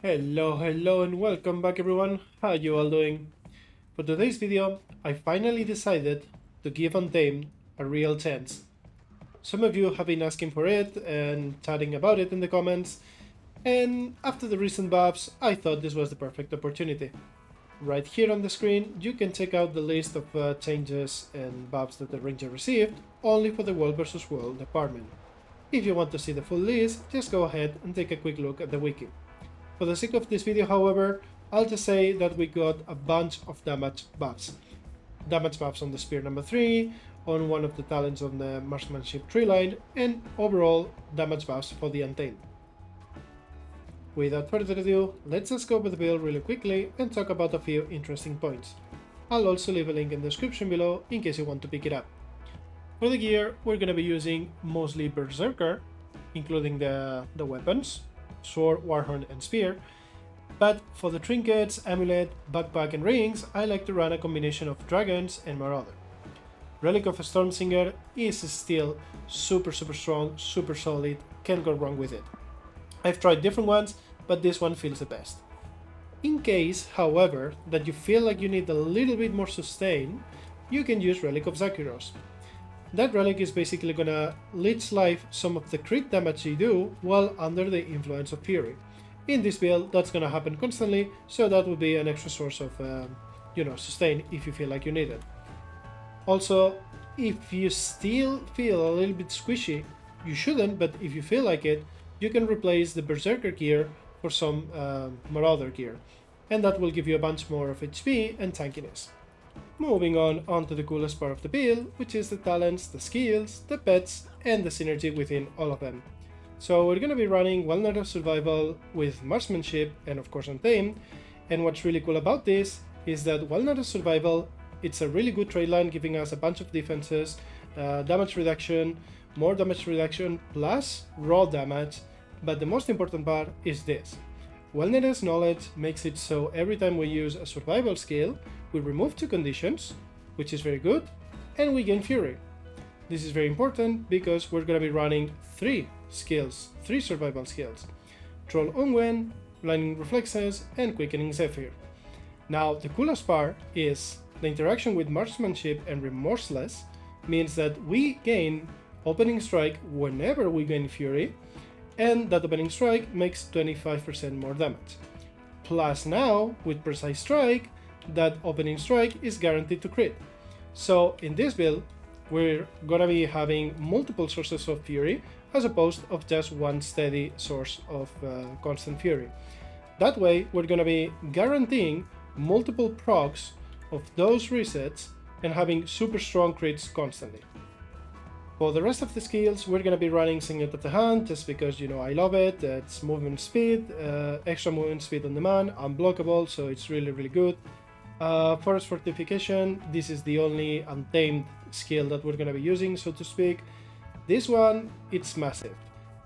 Hello and welcome back everyone, how you all doing? For today's video, I finally decided to give Untamed a real chance. Some of you have been asking for it and chatting about it in the comments, and after the recent buffs, I thought this was the perfect opportunity. Right here on the screen, you can check out the list of changes and buffs that the Ranger received, only for the World vs. World department. If you want to see the full list, just go ahead and take a quick look at the wiki. For the sake of this video, however, I'll just say that we got a bunch of damage buffs. Damage buffs on the Spear number 3, on one of the talents on the Marksmanship tree line, and overall damage buffs for the Untamed. Without further ado, let's just go over the build really quickly and talk about a few interesting points. I'll also leave a link in the description below in case you want to pick it up. For the gear, we're going to be using mostly Berserker, including the weapons, Sword-Warhorn and Spear, but for the trinkets, amulet, backpack and rings, I like to run a combination of dragons and marauder. Relic of a Stormsinger is still super strong, super solid, can't go wrong with it. I've tried different ones, but this one feels the best. In case, however, that you feel like you need a little bit more sustain, you can use Relic of Zakiros. That relic is basically gonna leech life some of the crit damage you do while under the influence of Fury. In this build, that's gonna happen constantly, so that would be an extra source of, sustain if you feel like you need it. Also, if you still feel a little bit squishy, you shouldn't, but if you feel like it, you can replace the Berserker gear for some Marauder gear, and that will give you a bunch more of HP and tankiness. Moving on to the coolest part of the build, which is the talents, the skills, the pets, and the synergy within all of them. So we're going to be running Walnut of Survival with Marksmanship and of course Untamed, and what's really cool about this is that Walnut of Survival, it's a really good trade line giving us a bunch of defenses, damage reduction, more damage reduction, plus raw damage, but the most important part is this. Wellness Knowledge makes it so every time we use a survival skill, we remove 2 conditions, which is very good, and we gain Fury. This is very important because we're going to be running 3 survival skills. Troll Unwen, Blinding Reflexes, and Quickening Zephyr. Now, the coolest part is the interaction with Marksmanship and Remorseless means that we gain Opening Strike whenever we gain Fury, and that Opening Strike makes 25% more damage. Plus now, with Precise Strike, that Opening Strike is guaranteed to crit. So in this build, we're gonna be having multiple sources of Fury, as opposed of just one steady source of constant Fury. That way, we're gonna be guaranteeing multiple procs of those resets and having super strong crits constantly. For the rest of the skills, we're going to be running Signet of the Hand, just because, I love it. It's movement speed, extra movement speed on demand, unblockable, so it's really good. Forest Fortification, this is the only Untamed skill that we're going to be using, so to speak. This one, it's massive.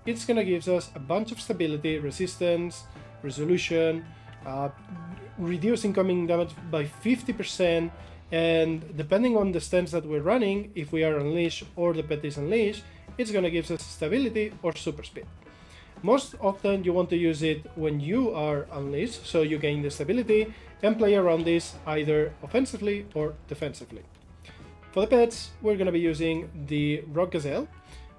It's going to give us a bunch of stability, resistance, resolution, reduce incoming damage by 50%, and depending on the stance that we're running, if we are Unleashed or the pet is Unleashed, it's gonna give us stability or super speed. Most often you want to use it when you are Unleashed, so you gain the stability and play around this either offensively or defensively. For the pets, we're gonna be using the Rock Gazelle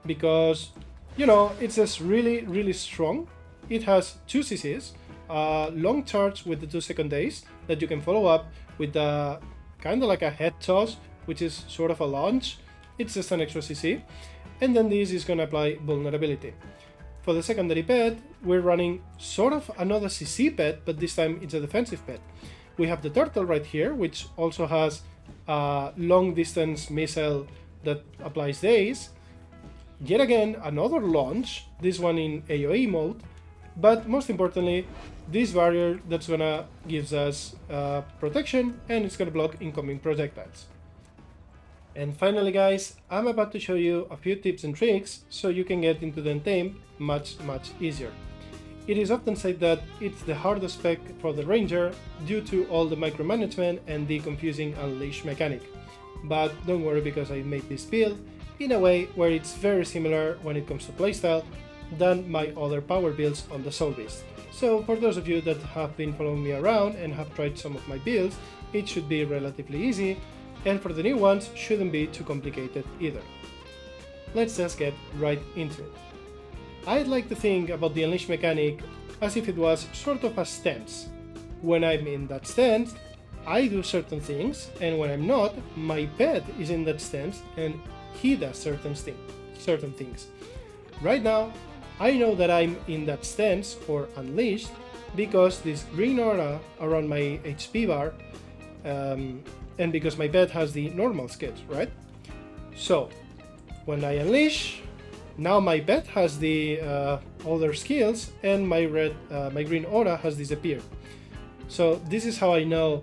because, it's just really strong. It has 2 CCs, long charge with the 2-second days that you can follow up with the kind of like a head toss, which is sort of a launch. It's just an extra CC, and then this is going to apply vulnerability. For the secondary pet, we're running sort of another CC pet, but this time it's a defensive pet. We have the turtle right here, which also has a long distance missile that applies daze. Yet again, another launch, this one in AoE mode, but most importantly, this barrier that's gonna gives us protection, and it's gonna block incoming projectiles. And finally guys, I'm about to show you a few tips and tricks so you can get into the Untamed much easier. It is often said that it's the hardest spec for the Ranger due to all the micromanagement and the confusing Unleash mechanic. But don't worry, because I made this build in a way where it's very similar when it comes to playstyle than my other power builds on the Soul Beast. So for those of you that have been following me around and have tried some of my builds, it should be relatively easy, and for the new ones, shouldn't be too complicated either. Let's just get right into it. I'd like to think about the Unleash mechanic as if it was sort of a stance. When I'm in that stance, I do certain things, and when I'm not, my pet is in that stance and he does certain things. Right now, I know that I'm in that stance or unleashed because this green aura around my HP bar, and because my pet has the normal skills, right? So, when I unleash, now my pet has the other skills, and my green aura has disappeared. So this is how I know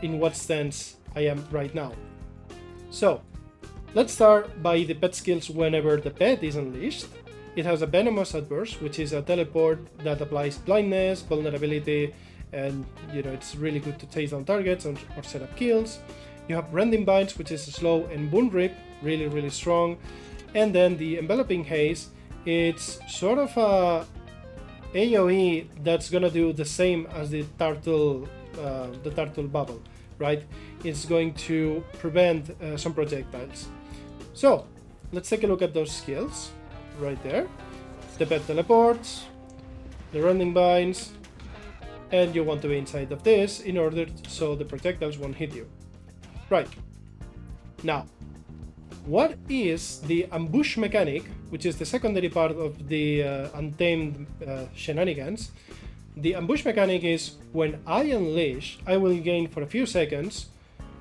in what stance I am right now. So let's start by the pet skills whenever the pet is unleashed. It has a Venomous Outburst, which is a teleport that applies blindness, vulnerability, and it's really good to chase down targets or set up kills. You have Rending Bites, which is a slow and Boon Rip, really strong. And then the Enveloping Haze, it's sort of a AoE that's gonna do the same as the turtle bubble, right? It's going to prevent some projectiles. So let's take a look at those skills right there. The pet teleports, the Rending Binds, and you want to be inside of this in order so the projectiles won't hit you. Right. Now, what is the ambush mechanic, which is the secondary part of the Untamed shenanigans? The ambush mechanic is when I unleash, I will gain for a few seconds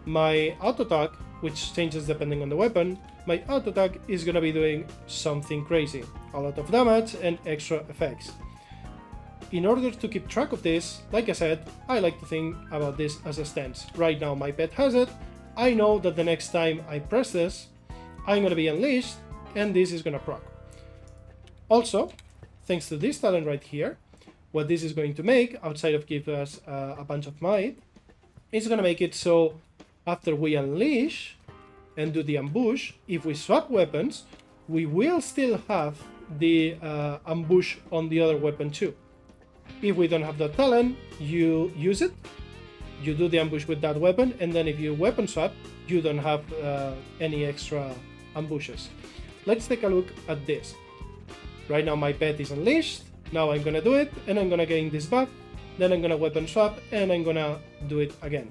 my auto attack, which changes depending on the weapon. My auto attack is gonna be doing something crazy, a lot of damage and extra effects. In order to keep track of this, like I said, I like to think about this as a stance. Right now my pet has it. I know that the next time I press this, I'm gonna be unleashed, and this is gonna proc. Also, thanks to this talent right here, what this is going to make, outside of give us a bunch of might, it's gonna make it so after we unleash and do the ambush, if we swap weapons, we will still have the ambush on the other weapon too. If we don't have that talent, you use it, you do the ambush with that weapon, and then if you weapon swap, you don't have any extra ambushes. Let's take a look at this. Right now my pet is unleashed, now I'm gonna do it, and I'm gonna gain this buff, then I'm gonna weapon swap, and I'm gonna do it again.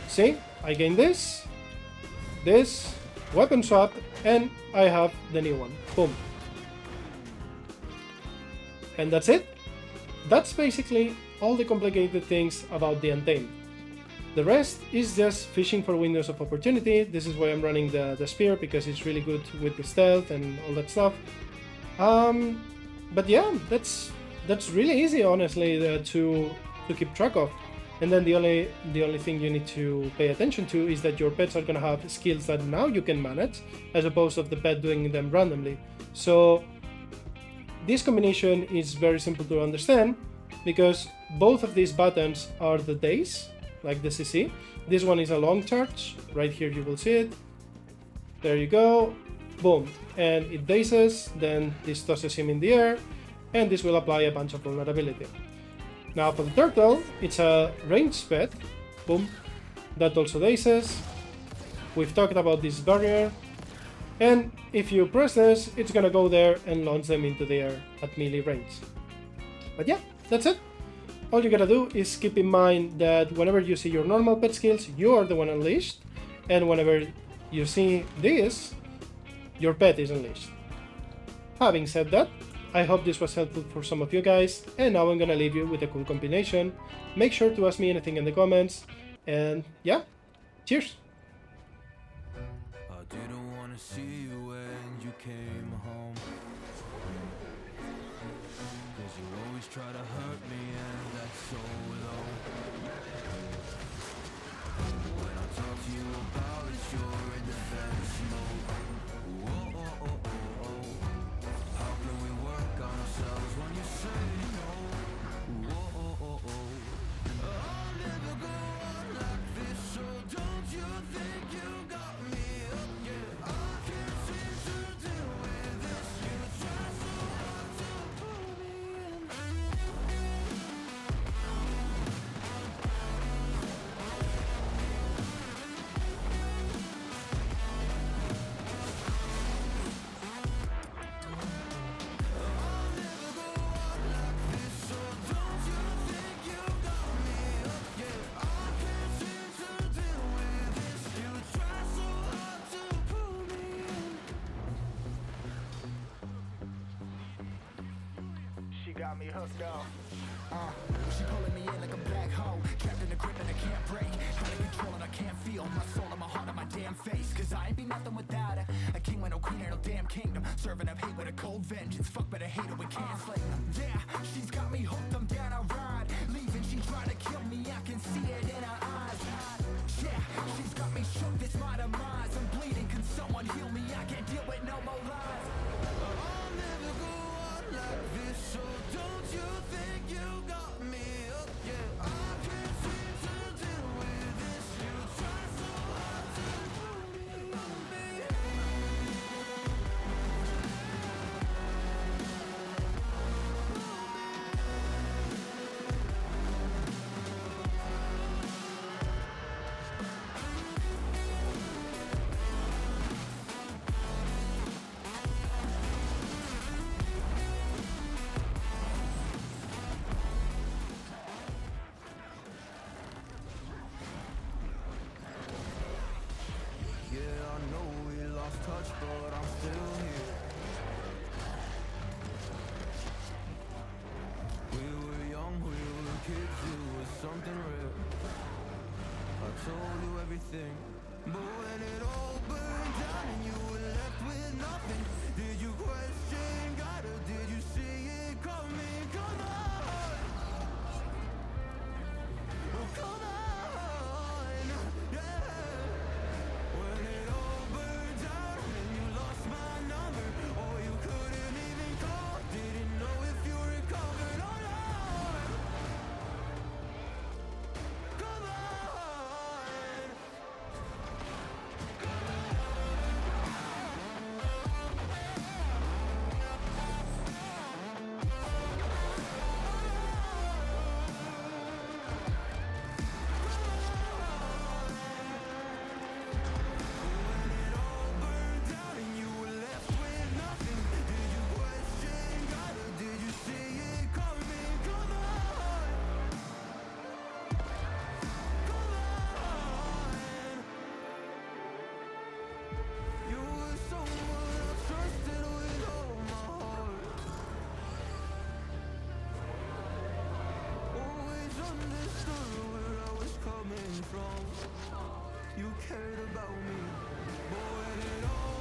See, I gain this, weapon swap, and I have the new one. Boom. And that's it. That's basically all the complicated things about the Untamed. The rest is just fishing for windows of opportunity. This is why I'm running the spear, because it's really good with the stealth and all that stuff. But yeah, that's really easy, honestly, to keep track of. And then the only thing you need to pay attention to is that your pets are gonna have skills that now you can manage, as opposed to the pet doing them randomly. So this combination is very simple to understand, because both of these buttons are the days, like the CC. This one is a long charge, right here you will see it. There you go, boom, and it dazes, then this tosses him in the air, and this will apply a bunch of vulnerability. Now for the turtle, it's a ranged pet, boom, that also dazes. We've talked about this barrier, and if you press this, it's gonna go there and launch them into the air at melee range. But yeah, that's it. All you gotta do is keep in mind that whenever you see your normal pet skills, you are the one unleashed, and whenever you see this, your pet is unleashed. Having said that, I hope this was helpful for some of you guys, and now I'm gonna leave you with a cool combination. Make sure to ask me anything in the comments, and yeah, cheers! I didn't wanna see you when you came home, 'cause you always try to hurt me, and that's so low. When I talk to you about it, you're in defense mode. Whoa, oh, oh, oh, oh. How can we work on ourselves when you say no? Whoa, oh, oh, oh. I'll never go on like this, so don't you think you got me up? Yeah, I can't seem to deal with this. You try so hard to pull me in. She pulling me in like a black hole, trapped in a grip and I can't break. Out of control and I can't feel my soul and my heart on my damn face. Cause I ain't be nothing without her. A king with no queen and no damn kingdom. Serving up hate with a cold vengeance. Fuck but I hate her, we can't slay them. Yeah, she's got me hooked, I'm down, I ride. Leaving, she trying to kill me, I can see it in her eyes. Yeah, she's got me shook, this my demise. I'm bleeding, can someone heal me? I can't deal with no more lies. I'll never go on like this, so don't you think you got me up? Yeah, I can't seem to deal with this. You try so hard to pull me. Yeah, I know we lost touch, but I'm still here. We were young, we were kids, it was something real. I told you everything, but when it all burned down and you were left with nothing, did you question God or did you see it coming? Come on, oh come on, yeah. When it all burned down and you lost my number, or you couldn't even call, didn't know if you recovered or not. Come on. When it all burned down and you were left with nothing, did you question God or did you see it coming? Come on, come on. You were someone I trusted with all my heart. Always understood where I was coming from. You cared about me, but when it all